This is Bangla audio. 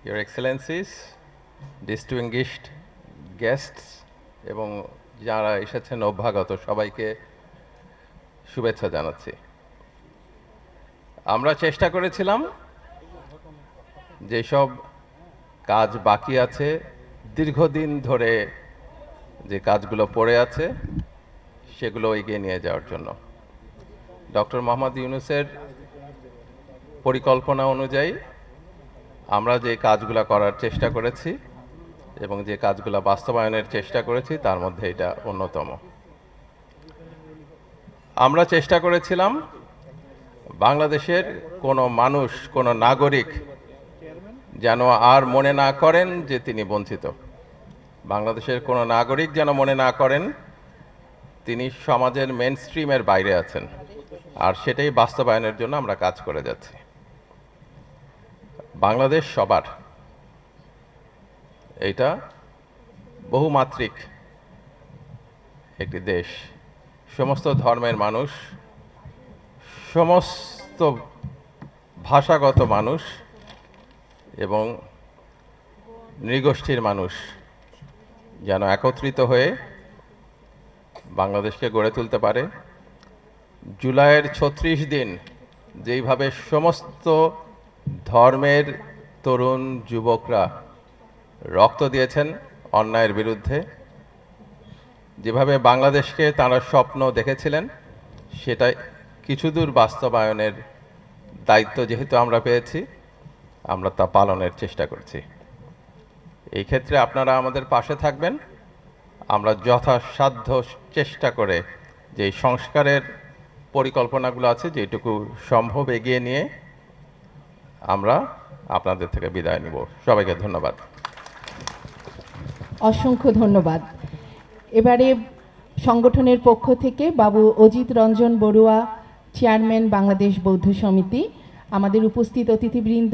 Your Excellencies, distinguished guests এবং যারা এসেছেন অভ্যাগত সবাইকে শুভেচ্ছা জানাচ্ছি। আমরা চেষ্টা করেছিলাম যেসব কাজ বাকি আছে, দীর্ঘদিন ধরে যে কাজগুলো পড়ে আছে সেগুলো এগিয়ে নিয়ে যাওয়ার জন্য। ডক্টর মোহাম্মদ ইউনূসের পরিকল্পনা অনুযায়ী আমরা যে কাজগুলো করার চেষ্টা করেছি এবং যে কাজগুলো বাস্তবায়নের চেষ্টা করেছি তার মধ্যে এটা অন্যতম। আমরা চেষ্টা করেছিলাম বাংলাদেশের কোনো মানুষ, কোনো নাগরিক যেন আর মনে না করেন যে তিনি বঞ্চিত। বাংলাদেশের কোনো নাগরিক যেন মনে না করেন তিনি সমাজের মেইনস্ট্রিমের বাইরে আছেন, আর সেটাই বাস্তবায়নের জন্য আমরা কাজ করে যাচ্ছি। বাংলাদেশ সবার, এটা বহুমাত্রিক একটি দেশ। সমস্ত ধর্মের মানুষ, সমস্ত ভাষাগত মানুষ এবং নৃগোষ্ঠীর মানুষ যেন একত্রিত হয়ে বাংলাদেশকে গড়ে তুলতে পারে। জুলাইয়ের ৩৬ দিন যেইভাবে সমস্ত ধর্মের তরুণ যুবকরা রক্ত দিয়েছেন অন্যায়ের বিরুদ্ধে, যেভাবে বাংলাদেশকে তারা স্বপ্ন দেখেছিলেন, সেটা কিছুদূর বাস্তবায়নের দায়িত্ব যেহেতু আমরা পেয়েছি, আমরা তা পালনের চেষ্টা করছি। এই ক্ষেত্রে আপনারা আমাদের পাশে থাকবেন। আমরা যথাসাধ্য চেষ্টা করে যে সংস্কারের পরিকল্পনাগুলো আছে যেটুকু সম্ভব এগিয়ে নিয়ে আমরা আপনাদের থেকে বিদায় নিব। সবাইকে ধন্যবাদ। অসংখ্য ধন্যবাদ। এবারে সংগঠনের পক্ষ থেকে বাবু অজিত রঞ্জন বড়ুয়া, চেয়ারম্যান বাংলাদেশ বৌদ্ধ সমিতি, আমাদের উপস্থিত অতিথিবৃন্দ